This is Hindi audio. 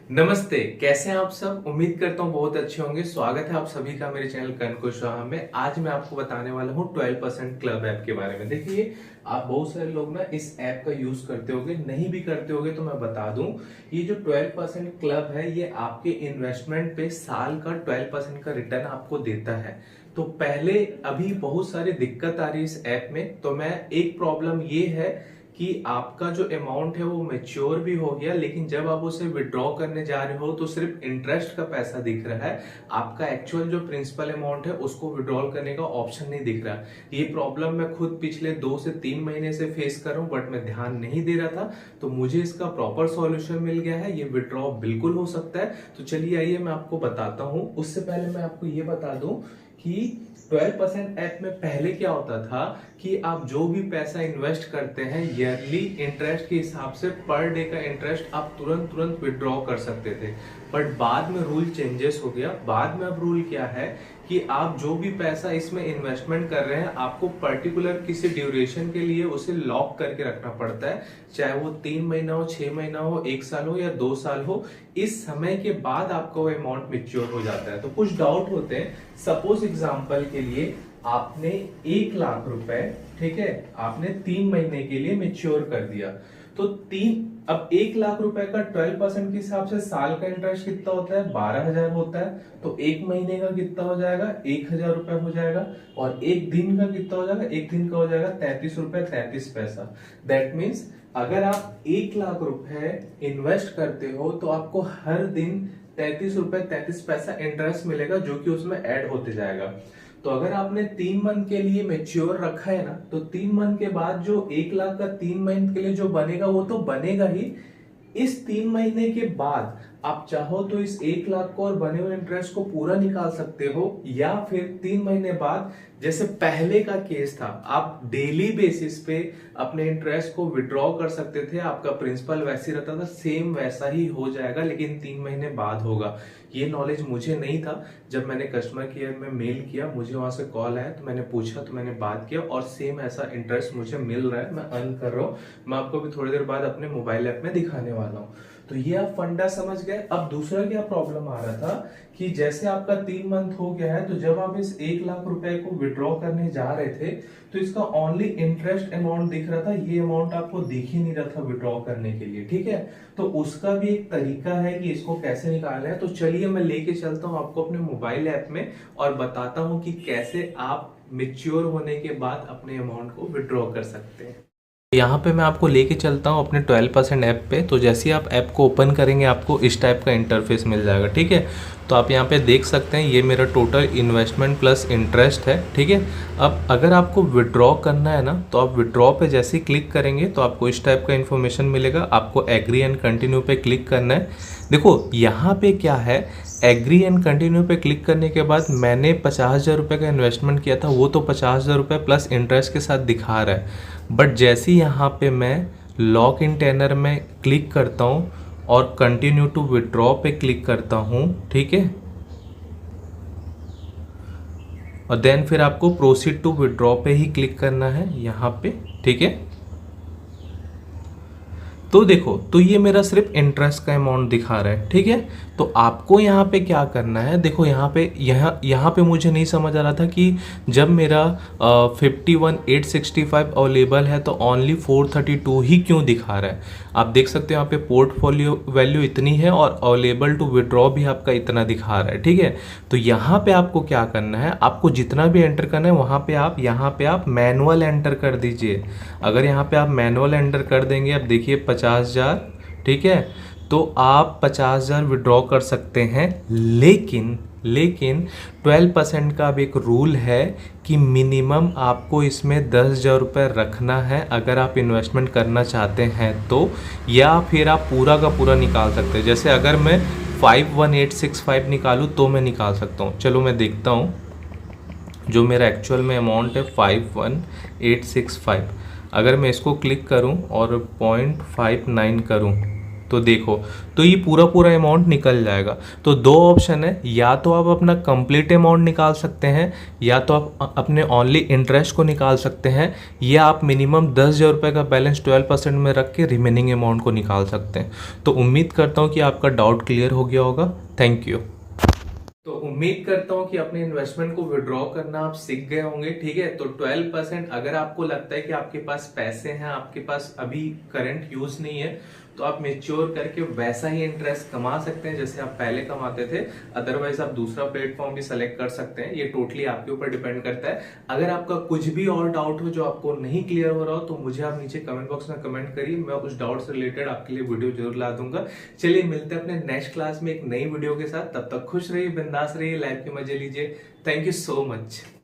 नमस्ते, कैसे हैं आप सब। उम्मीद करता हूँ बहुत अच्छे होंगे। स्वागत है आप सभी का मेरे चैनल कन कुशवाहा में। आज मैं आपको बताने वाला हूँ 12% क्लब ऐप के बारे में। देखिए, आप बहुत सारे लोग ना इस ऐप का यूज करते होगे, नहीं भी करते होगे तो मैं बता दूं, ये जो 12% क्लब है ये आपके इन्वेस्टमेंट पे साल का 12% का रिटर्न आपको देता है। तो पहले अभी बहुत सारी दिक्कत आ रही है इस ऐप में। तो मैं एक प्रॉब्लम ये है कि आपका जो अमाउंट है वो मैच्योर भी हो गया, लेकिन जब आप उसे विड्रॉ करने जा रहे हो तो सिर्फ इंटरेस्ट का पैसा दिख रहा है। आपका एक्चुअल जो प्रिंसिपल अमाउंट है उसको विड्रॉल करने का ऑप्शन नहीं दिख रहा। ये प्रॉब्लम मैं खुद पिछले 2 से 3 महीने से फेस कर रहा हूँ, बट मैं ध्यान नहीं दे रहा था। तो मुझे इसका प्रॉपर सॉल्यूशन मिल गया है। ये विड्रॉ बिल्कुल हो सकता है। तो चलिए आइए मैं आपको बताता हूँ। उससे पहले मैं आपको ये बता दूं कि 12% ऐप में पहले क्या होता था कि आप जो भी पैसा इन्वेस्ट करते हैं ईयरली इंटरेस्ट के हिसाब से पर डे का इंटरेस्ट आप तुरंत तुरंत विड्रॉ कर सकते थे। बट बाद में रूल चेंजेस हो गया। बाद में अब रूल क्या है कि आप जो भी पैसा इसमें इन्वेस्टमेंट कर रहे हैं आपको पर्टिकुलर किसी ड्यूरेशन के लिए उसे लॉक करके रखना पड़ता है। चाहे वो 3 महीना हो, 6 महीना हो, 1 साल हो या 2 साल हो। इस समय के बाद आपका वो अमाउंट मैच्योर हो जाता है। तो कुछ डाउट होते हैं। सपोज एग्जांपल के लिए आपने 1 लाख रुपए, ठीक है, आपने 3 महीने के लिए मैच्योर कर दिया। तो अब 1 लाख रुपए का 12% के हिसाब से साल का इंटरेस्ट कितना होता है? 12,000 होता है। तो एक महीने का कितना हो जाएगा? 1,000 रुपए हो जाएगा। और एक दिन का कितना हो जाएगा? एक दिन का हो जाएगा 33 रुपए 33 पैसा। दैट मीन्स अगर आप 1 लाख रुपए इन्वेस्ट करते हो तो आपको हर दिन 33 रुपए 33 पैसा इंटरेस्ट मिलेगा, जो कि उसमें ऐड होते जाएगा। तो अगर आपने 3 मंथ के लिए मेच्योर रखा है ना, तो 3 मंथ के बाद जो 1 लाख का 3 मंथ के लिए जो बनेगा वो तो बनेगा ही। इस 3 महीने के बाद आप चाहो तो इस 1 लाख को और बने हुए इंटरेस्ट को पूरा निकाल सकते हो, या फिर 3 महीने बाद जैसे पहले का केस था आप डेली बेसिस पे अपने इंटरेस्ट को विड्रॉ कर सकते थे। आपका प्रिंसिपल वैसे ही रहता था, सेम वैसा ही हो जाएगा, लेकिन 3 महीने बाद होगा। ये नॉलेज मुझे नहीं था। जब मैंने कस्टमर केयर में मेल किया, मुझे वहां से कॉल आया, तो मैंने पूछा, तो मैंने बात किया और सेम ऐसा इंटरेस्ट मुझे मिल रहा है, मैं अर्न कर रहा हूँ। मैं आपको भी थोड़ी देर बाद अपने मोबाइल ऐप में दिखाने वाला हूँ। तो ये आप फंडा समझ गए। अब दूसरा क्या प्रॉब्लम आ रहा था कि जैसे आपका 3 मंथ हो गया है, तो जब आप इस 1 लाख रुपए को विड्रॉ करने जा रहे थे तो इसका ओनली इंटरेस्ट अमाउंट दिख रहा था। ये अमाउंट आपको दिख ही नहीं रहा था विड्रॉ करने के लिए, ठीक है। तो उसका भी एक तरीका है कि इसको कैसे निकालना है। तो चलिए मैं लेके चलता हूँ आपको अपने मोबाइल ऐप में और बताता हूँ कि कैसे आप मेच्योर होने के बाद अपने अमाउंट को विड्रॉ कर सकते हैं। यहाँ पे मैं आपको लेके चलता हूँ अपने 12% ऐप पे। तो जैसे ही आप ऐप को ओपन करेंगे आपको इस टाइप का इंटरफेस मिल जाएगा, ठीक है। तो आप यहाँ पे देख सकते हैं ये मेरा टोटल इन्वेस्टमेंट प्लस इंटरेस्ट है, ठीक है। अब अगर आपको विड्रॉ करना है ना, तो आप विड्रॉ पे जैसे ही क्लिक करेंगे तो आपको इस टाइप का इन्फॉर्मेशन मिलेगा। आपको एग्री एंड कंटिन्यू पे क्लिक करना है। देखो यहाँ पे क्या है, एग्री एंड कंटिन्यू पे क्लिक करने के बाद मैंने 50,000 रुपये का इन्वेस्टमेंट किया था, वो तो 50,000 रुपये प्लस इंटरेस्ट के साथ दिखा रहा है। बट जैसे ही यहाँ पे मैं लॉक इन टेनर में क्लिक करता हूँ और कंटिन्यू टू विड्रॉ पे क्लिक करता हूँ, ठीक है, और देन फिर आपको प्रोसीड टू विड्रॉ पे ही क्लिक करना है यहाँ पे, ठीक है। तो देखो, तो ये मेरा सिर्फ इंटरेस्ट का अमाउंट दिखा रहा है, ठीक है। तो आपको यहाँ पे क्या करना है, देखो यहाँ पे मुझे नहीं समझ आ रहा था कि जब मेरा 51,865 अवेलेबल है तो ओनली 432 ही क्यों दिखा रहा है। आप देख सकते हो यहाँ पे पोर्टफोलियो वैल्यू इतनी है और अवेलेबल टू विड्रॉ भी आपका इतना दिखा रहा है, ठीक है। तो यहाँ पे आपको क्या करना है, आपको जितना भी एंटर करना है वहाँ पे आप मैनुअल एंटर कर दीजिए। अगर यहाँ पे आप मैनुअल एंटर कर देंगे, अब देखिए 50,000, ठीक है, तो आप 50,000 विड्रॉ कर सकते हैं। लेकिन 12% का अब एक रूल है कि मिनिमम आपको इसमें 10,000 रुपये रखना है अगर आप इन्वेस्टमेंट करना चाहते हैं तो, या फिर आप पूरा का पूरा निकाल सकते हैं। जैसे अगर मैं 51,865 निकालूँ तो मैं निकाल सकता हूँ। चलो मैं देखता हूँ, जो मेरा एक्चुअल में अमाउंट है 51,865। अगर मैं इसको क्लिक करूं और 0.59 करूं, तो देखो, तो ये पूरा पूरा अमाउंट निकल जाएगा। तो दो ऑप्शन है, या तो आप अपना कंप्लीट अमाउंट निकाल सकते हैं, या तो आप अपने ओनली इंटरेस्ट को निकाल सकते हैं, या आप मिनिमम 10,000 रुपये का बैलेंस 12% में रख के रिमेनिंग अमाउंट को निकाल सकते हैं। तो उम्मीद करता हूँ कि आपका डाउट क्लियर हो गया होगा। Thank you. तो उम्मीद करता हूँ कि अपने इन्वेस्टमेंट को विड्रॉ करना आप सीख गए होंगे। ठीक है, तो 12% अगर आपको लगता है कि आपके पास पैसे हैं, आपके पास अभी करंट यूज नहीं है, तो आप मेच्योर करके वैसा ही इंटरेस्ट कमा सकते हैं जैसे आप पहले कमाते थे। अदरवाइज आप दूसरा प्लेटफॉर्म भी सेलेक्ट कर सकते हैं, ये टोटली आपके ऊपर डिपेंड करता है। अगर आपका कुछ भी और डाउट हो जो आपको नहीं क्लियर हो रहा हो, तो मुझे आप नीचे कमेंट बॉक्स में कमेंट करिए, मैं उस डाउट से रिलेटेड आपके लिए वीडियो जरूर ला दूंगा। चलिए मिलते हैं अपने नेक्स्ट क्लास में एक नई वीडियो के साथ। तब तक खुश रहिए, बिंदास रहिए, लाइफ के मजे लीजिए। Thank you so much.